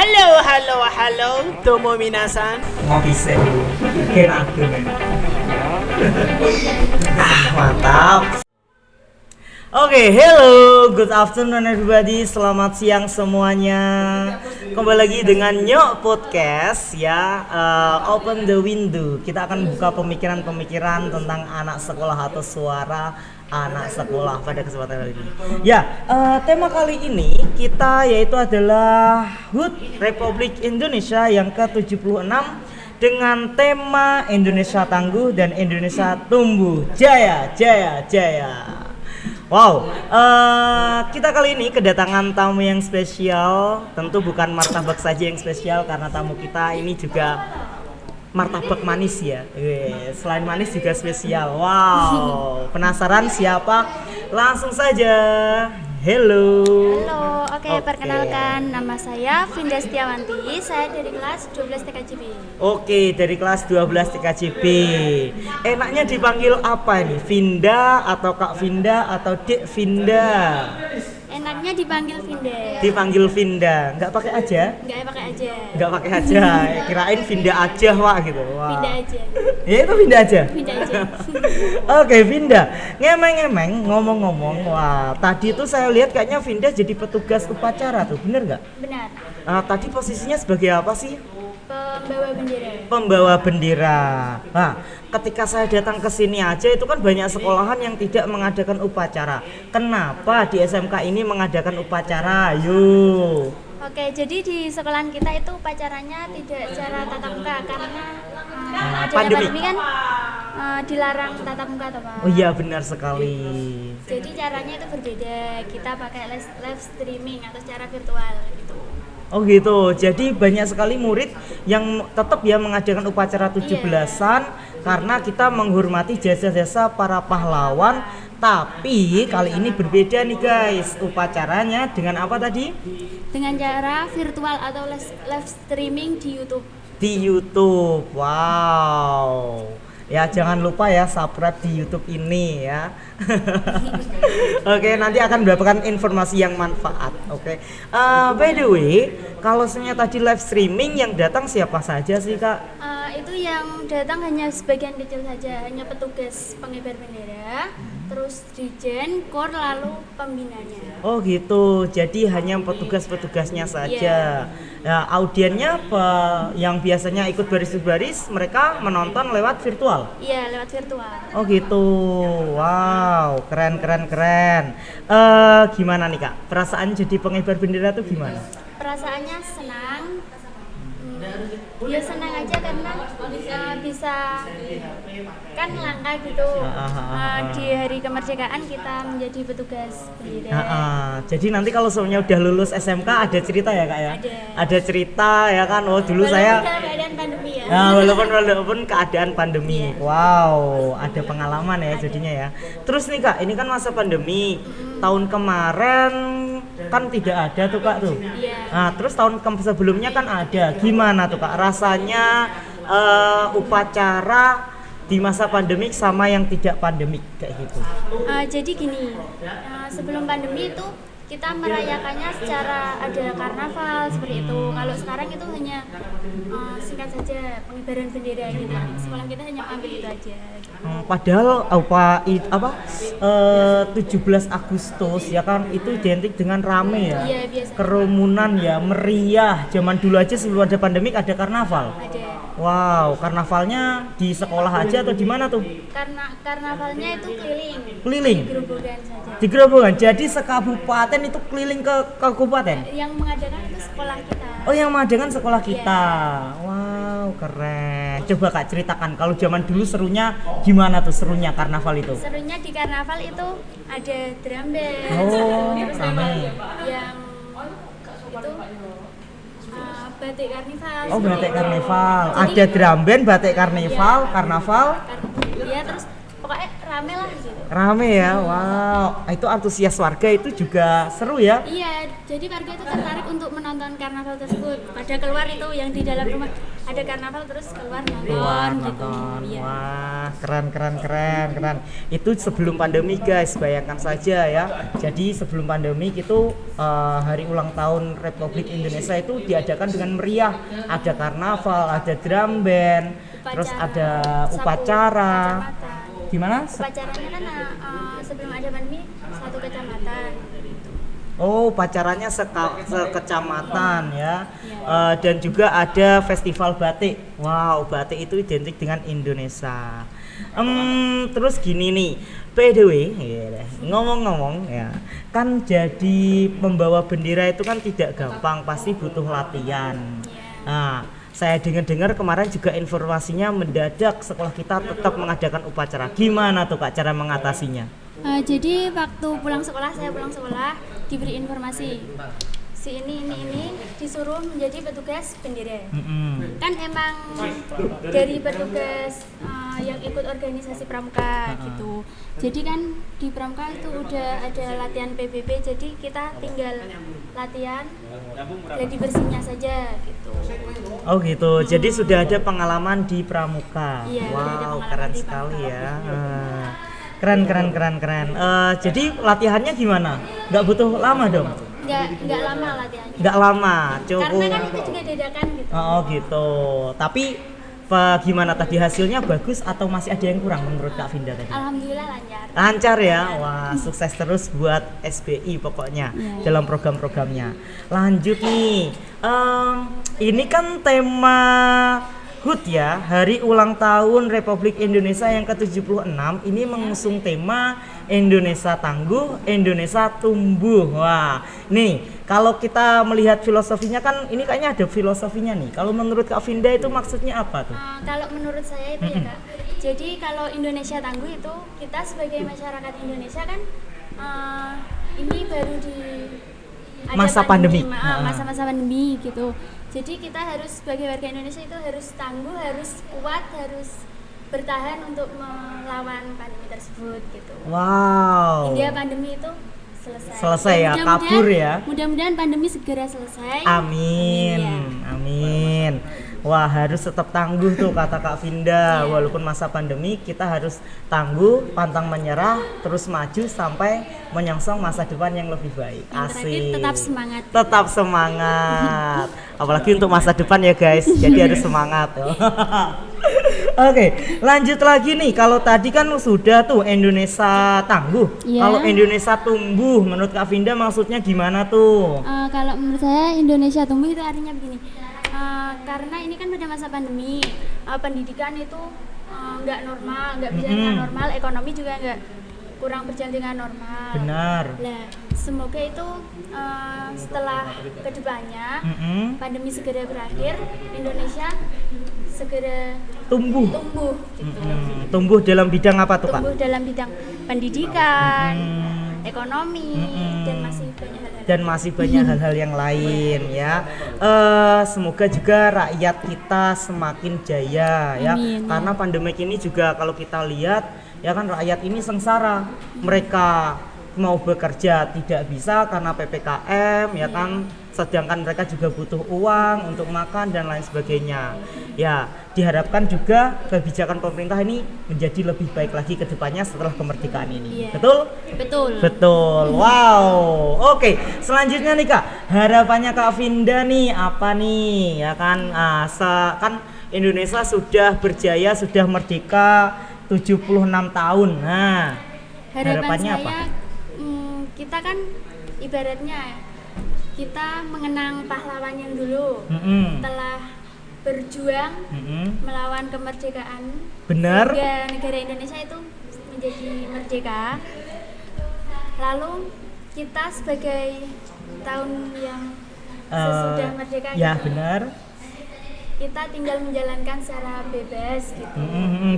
Halo, tomo minasan. Ngopi kira aku nih. Mantap. Oke, hello, good afternoon everybody. Selamat siang semuanya. Kembali lagi dengan Nyok Podcast ya. Open the window. Kita akan buka pemikiran-pemikiran tentang anak sekolah atau suara anak sekolah pada kesempatan kali ini. Ya, tema kali ini kita yaitu adalah HUT Republik Indonesia yang ke-76 dengan tema Indonesia Tangguh dan Indonesia Tumbuh Jaya Jaya Jaya. Wow, kita kali ini kedatangan tamu yang spesial. Tentu bukan martabak saja yang spesial, karena tamu kita ini juga martabak manis ya. Selain manis juga spesial. Wow, penasaran siapa? Langsung saja. Hello. Oke, perkenalkan nama saya Vinda Setiawanti. Saya dari kelas 12 TKJB. Oke, dari kelas 12 TKJB. Enaknya dipanggil apa ini? Vinda atau Kak Vinda atau Dek Vinda? Enaknya dipanggil Vinda. Dipanggil Vinda, nggak pakai aja? Nggak pakai aja. Nggak pakai aja. Kirain Vinda aja wah gitu. Wah. Vinda aja. Ya itu Vinda aja. Vinda aja. Oke, Vinda. Ngemeng-ngemeng ngomong-ngomong, wah tadi tuh saya lihat kayaknya Vinda jadi petugas upacara tuh, bener nggak? Benar. Tadi posisinya sebagai apa sih? Pembawa bendera. Pembawa bendera. Nah, ketika saya datang ke sini aja itu kan banyak sekolahan yang tidak mengadakan upacara. Kenapa di SMK ini mengadakan upacara? Yuk. Oke, jadi di sekolahan kita itu upacaranya tidak secara tatap muka karena adanya pandemi kan dilarang tatap muka toh, Pak. Oh iya, benar sekali. Jadi caranya itu berbeda. Kita pakai live streaming atau secara virtual gitu. Oh gitu, jadi banyak sekali murid yang tetap ya mengadakan upacara 17-an karena kita menghormati jasa-jasa para pahlawan. Tapi kali ini berbeda nih guys, upacaranya dengan apa tadi? Dengan cara virtual atau live streaming di YouTube. Di YouTube, wow. Ya jangan lupa ya subscribe di YouTube ini ya. Oke, nanti akan mendapatkan informasi yang manfaat. Oke. By the way, kalau sebenarnya tadi live streaming yang datang siapa saja sih Kak? Itu yang datang hanya sebagian kecil saja, hanya petugas pengibar bendera, terus dirjen, kor, lalu pembinanya. Oh gitu, jadi hanya petugas-petugasnya saja. Ya, audiennya yang biasanya ikut baris-baris, mereka menonton lewat virtual. Iya, lewat virtual. Oh gitu, wow, keren. Gimana nih Kak, perasaan jadi pengibar bendera tuh gimana? Perasaannya senang. Ya senang aja karena bisa kan langka gitu. Di hari kemerdekaan kita menjadi petugas bendera. Jadi nanti kalau semuanya udah lulus SMK ada cerita ya Kak ya? Ada cerita ya kan? Oh dulu walaupun saya dalam keadaan pandemi ya. Nah, walaupun keadaan pandemi. Wow, ada pengalaman ya jadinya ya. Terus nih Kak, ini kan masa pandemi. Tahun kemarin kan tidak ada tuh Kak tuh. Nah, terus tahun sebelumnya kan ada. Gimana tuh Kak rasanya upacara di masa pandemik sama yang tidak pandemik kayak gitu? Jadi gini, sebelum pandemi itu kita merayakannya secara ada karnaval seperti itu. Kalau sekarang itu hanya singkat saja pengibaran bendera gitu. Sekolah kita hanya ambil itu aja. Padahal 17 Agustus ya kan itu identik dengan rame ya. Iya, biasa. Kerumunan ya, meriah. Zaman dulu aja sebelum ada pandemik ada karnaval. Ada. Wow, karnavalnya di sekolah aja atau di mana tuh? Karena karnavalnya itu keliling. Keliling. Di Grobogan saja. Di Grobogan. Jadi sekabupaten itu keliling ke kabupaten. Yang mengadakan itu sekolah kita. Oh, yang mengadakan sekolah kita. Wow, keren. Coba Kak ceritakan kalau zaman dulu serunya gimana tuh serunya karnaval itu? Serunya di karnaval itu ada drum band. Oh, terus ramai. yang itu batik karnival. Oh, batik karnival. Jadi, Ada drum band, batik karnival, karnaval. Iya, terus pokoknya rame lah gitu. Rame ya. Wow. Itu antusias warga itu juga seru ya. Iya, jadi warga itu tertarik untuk menonton karnaval tersebut. Pada keluar itu yang di dalam rumah, ada karnaval terus keluar keluar nonton gitu. nonton. Iya. Wah, keren. Itu sebelum pandemi guys, bayangkan saja ya. Jadi sebelum pandemi itu hari ulang tahun Republik Indonesia itu diadakan dengan meriah. Ada karnaval, ada drum band, terus ada upacara. Kecamatan. Gimana? Upacaranya kan sebelum ada pandemi satu kecamatan. Oh, upacaranya sekecamatan ya. Dan juga ada festival batik. Wow, batik itu identik dengan Indonesia. Terus gini nih, by the way, ngomong-ngomong ya, kan jadi pembawa bendera itu kan tidak gampang, pasti butuh latihan. Nah, saya dengar kemarin juga informasinya mendadak sekolah kita tetap mengadakan upacara. Gimana tuh Kak cara mengatasinya? Jadi waktu saya pulang sekolah diberi informasi si ini disuruh menjadi petugas bendera. Kan emang dari petugas yang ikut organisasi pramuka gitu. Jadi kan di pramuka itu udah ada latihan PBB, jadi kita tinggal latihan jadi bersihnya saja gitu. Oh gitu, jadi sudah ada pengalaman di pramuka. Iya, wow, keren sekali ya. Keren. Jadi latihannya gimana? Nggak butuh lama dong? Nggak lama latihannya. Nggak lama, cukup. Karena kan itu juga dadakan gitu. Oh gitu. Tapi gimana tadi hasilnya bagus atau masih ada yang kurang menurut Kak Vinda tadi? Alhamdulillah lancar. Lancar ya, wah sukses terus buat SBI pokoknya dalam program-programnya. Lanjut nih, ini kan tema HUT ya, Hari Ulang Tahun Republik Indonesia yang ke-76 ini mengusung tema Indonesia Tangguh, Indonesia Tumbuh. Wah, nih kalau kita melihat filosofinya kan ini kayaknya ada filosofinya nih. Kalau menurut Kak Vinda itu maksudnya apa tuh? Kalau menurut saya itu ya Kak, jadi kalau Indonesia Tangguh itu kita sebagai masyarakat Indonesia kan ini baru di masa pandemi, masa-masa pandemi gitu. Jadi kita harus sebagai warga Indonesia itu harus tangguh, harus kuat, harus bertahan untuk melawan pandemi tersebut gitu. Wow. Hingga pandemi itu selesai ya, kabur ya. Mudah-mudahan pandemi segera selesai. Amin. Amin. Wah, harus tetap tangguh tuh kata Kak Vinda. Walaupun masa pandemi kita harus tangguh, pantang menyerah, terus maju sampai menyongsong masa depan yang lebih baik. Asik. Tetap semangat. Tetap semangat. Apalagi untuk masa depan ya guys. Jadi harus semangat. Oke, lanjut lagi nih. Kalau tadi kan sudah tuh Indonesia tangguh. Kalau Indonesia tumbuh, menurut Kak Vinda maksudnya gimana tuh? Kalau menurut saya Indonesia tumbuh itu artinya begini. Karena ini kan pada masa pandemi, pendidikan itu nggak normal, nggak berjalan dengan normal, ekonomi juga nggak kurang berjalan dengan normal. Benar. Nah, semoga itu setelah kedepannya pandemi segera berakhir, Indonesia segera tumbuh gitu. Tumbuh dalam bidang apa tuh Kak? Tumbuh dalam bidang pendidikan, ekonomi, dan masih banyak hal-hal yang lain ya. Semoga juga rakyat kita semakin jaya ya. Karena pandemi ini juga kalau kita lihat ya kan rakyat ini sengsara. Mereka mau bekerja tidak bisa karena PPKM ya kan. Sedangkan mereka juga butuh uang untuk makan dan lain sebagainya. Ya, diharapkan juga kebijakan pemerintah ini menjadi lebih baik lagi ke depannya setelah kemerdekaan ini. Betul? Betul. Wow. Oke, selanjutnya nih Kak, harapannya Kak Vinda nih apa nih? Ya kan kan Indonesia sudah berjaya, sudah merdeka 76 tahun. Nah, harapannya saya, apa? Kita kan ibaratnya kita mengenang pahlawan yang dulu telah berjuang melawan kemerdekaan. Benar. Sehingga negara Indonesia itu menjadi merdeka. Lalu kita sebagai tahun yang sesudah merdeka ya gitu, benar, kita tinggal menjalankan secara bebas gitu.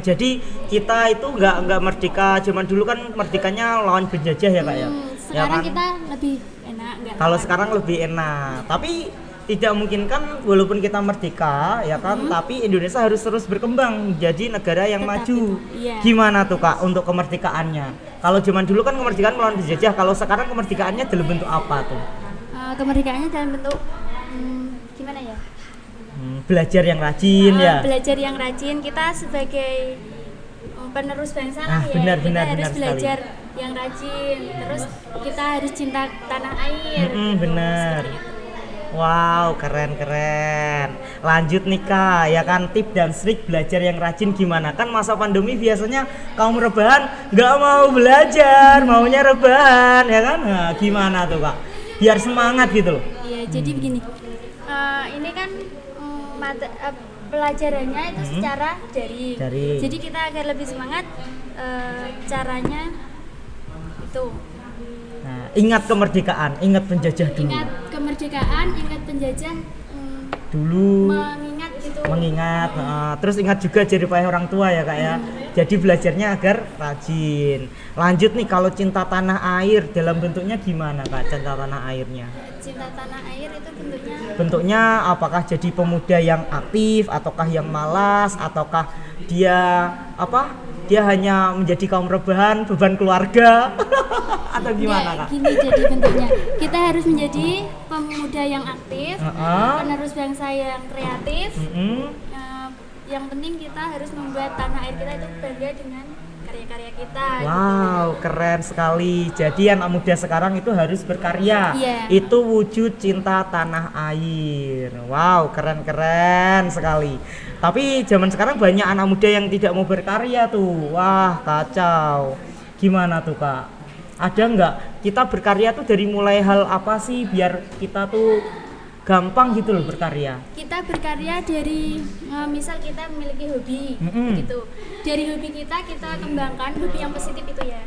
Jadi kita itu nggak merdeka zaman dulu kan merdekanya lawan penjajah ya Kak ya. Sekarang ya kan? kita lebih enak. Kalau sekarang lebih enak, tapi tidak mungkin kan walaupun kita merdeka ya kan, tapi Indonesia harus terus berkembang jadi negara yang maju. Gimana tuh Kak untuk kemerdekaannya? Kalau zaman dulu kan kemerdekaan melawan penjajah, kalau sekarang kemerdekaannya dalam bentuk apa tuh? Kemerdekaannya dalam bentuk gimana ya? Belajar yang rajin ya. Belajar yang rajin, kita sebagai penerus bangsa lah ya. Benar, kita harus benar belajar yang rajin, terus kita harus cinta tanah air. Benar. Seperti itu. Wow, keren. Lanjut nih Kak, ya kan tips dan trik belajar yang rajin gimana? Kan masa pandemi biasanya kaum rebahan nggak mau belajar, maunya rebahan, ya kan? Nah, gimana tuh Kak? Biar semangat gitu loh. Iya, jadi begini. Ini kan pelajarannya itu secara daring. Jadi kita agar lebih semangat, caranya itu. Nah, ingat kemerdekaan, ingat penjajah dulu. Ingat kemerdekaan, ingat penjajah dulu. Mengingat. Terus ingat juga jerih payah orang tua ya Kak ya. Jadi belajarnya agar rajin. Lanjut nih, kalau cinta tanah air dalam bentuknya gimana Kak, cinta tanah airnya? Cinta tanah air itu Bentuknya apakah jadi pemuda yang aktif ataukah yang malas ataukah dia dia hanya menjadi kaum rebahan, beban keluarga atau gimana Kak? Gini jadi bentuknya, kita harus menjadi pemuda yang aktif, penerus bangsa yang kreatif. Yang penting kita harus membuat tanah air kita itu bangga dengan karya-karya kita. Wow, gitu. Keren sekali. Jadi anak muda sekarang itu harus berkarya. Itu wujud cinta tanah air. Wow, keren sekali. Tapi zaman sekarang banyak anak muda yang tidak mau berkarya tuh. Wah, kacau. Gimana tuh Kak? Ada nggak kita berkarya tuh dari mulai hal apa sih biar kita tuh gampang gitu loh berkarya? Kita berkarya dari misal kita memiliki hobi gitu. Dari hobi kita kembangkan, hobi yang positif itu ya.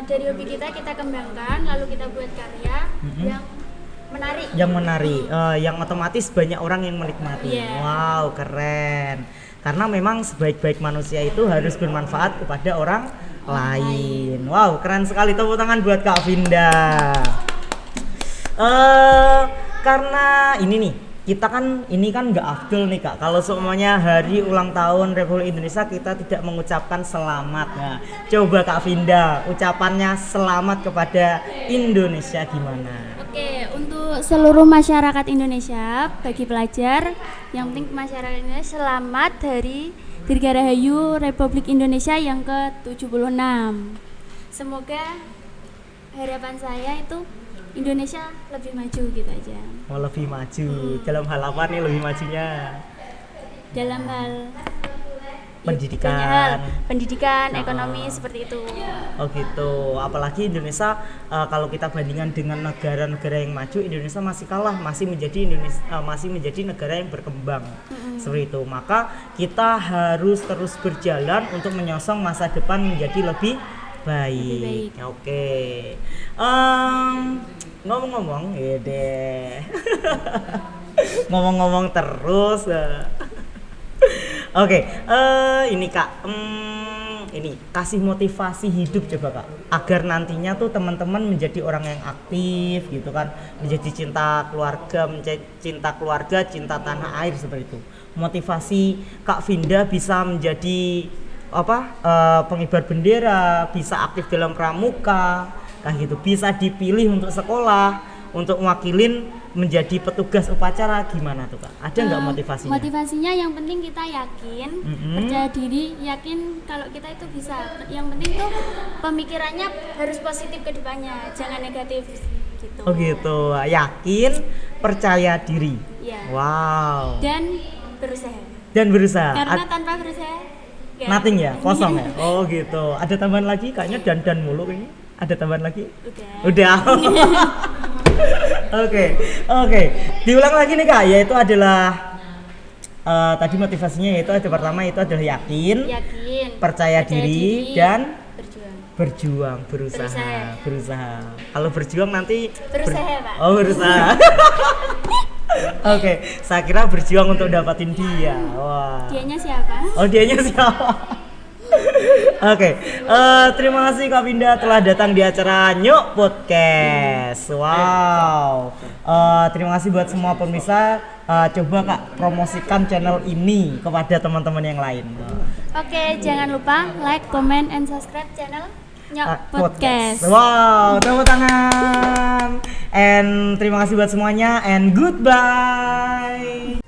Dari hobi kita kembangkan, lalu kita buat karya yang menarik. Yang otomatis banyak orang yang menikmati. Wow, keren. Karena memang sebaik-baik manusia itu harus bermanfaat kepada orang lain. Wow, keren sekali, tepuk tangan buat Kak Vinda. Karena ini nih, kita kan ini kan nggak afdol nih Kak. Kalau semuanya hari ulang tahun Republik Indonesia kita tidak mengucapkan selamat. Nah, coba Kak Vinda, ucapannya selamat kepada Indonesia gimana? Oke, untuk seluruh masyarakat Indonesia, bagi pelajar, yang penting masyarakat Indonesia selamat Hari Dirgarahayu Republik Indonesia yang ke-76. Semoga harapan saya itu Indonesia lebih maju gitu aja. Oh, lebih maju. Dalam hal apa nih lebih majunya? Dalam hal pendidikan, ekonomi seperti itu. Oh gitu. Apalagi Indonesia kalau kita bandingkan dengan negara-negara yang maju, Indonesia masih kalah, masih menjadi negara yang berkembang. Seperti itu. Maka kita harus terus berjalan untuk menyongsong masa depan menjadi lebih baik. Oke. Ngomong-ngomong, ya deh. Ngomong-ngomong terus. Oke, ini Kak, ini kasih motivasi hidup coba Kak, agar nantinya tuh teman-teman menjadi orang yang aktif gitu kan, menjadi cinta keluarga, cinta tanah air seperti itu. Motivasi Kak Vinda bisa menjadi pengibar bendera, bisa aktif dalam pramuka, kayak gitu, bisa dipilih untuk sekolah, untuk mewakilin menjadi petugas upacara, gimana tuh Kak? Ada nggak motivasinya? Motivasinya yang penting kita yakin, percaya diri, yakin kalau kita itu bisa. Yang penting tuh pemikirannya harus positif ke depannya, jangan negatif gitu. Oh gitu, yakin, percaya diri. Ya. Wow. Dan berusaha. Karena tanpa berusaha nothing ya, kosong ya. Oh gitu. Ada tambahan lagi kayaknya dan mulu ini. Ada tambahan lagi? Udah. Oke. Diulang lagi nih Kak, yaitu adalah tadi motivasinya yaitu ada pertama itu adalah yakin, percaya diri dan berjuang, berusaha. Kalau berjuang nanti Pak. Berusaha. Oke, saya kira berjuang untuk dapatin dia. Wah. Dianya siapa? Dianya siapa? Oke, terima kasih Kak Vinda telah datang di acara Nyok Podcast. Wow. Terima kasih buat semua pemirsa. Coba Kak promosikan channel ini kepada teman-teman yang lain. Oke, jangan lupa like, comment, and subscribe channel Nyok Podcast. Wow, tepuk tangan. And terima kasih buat semuanya and goodbye.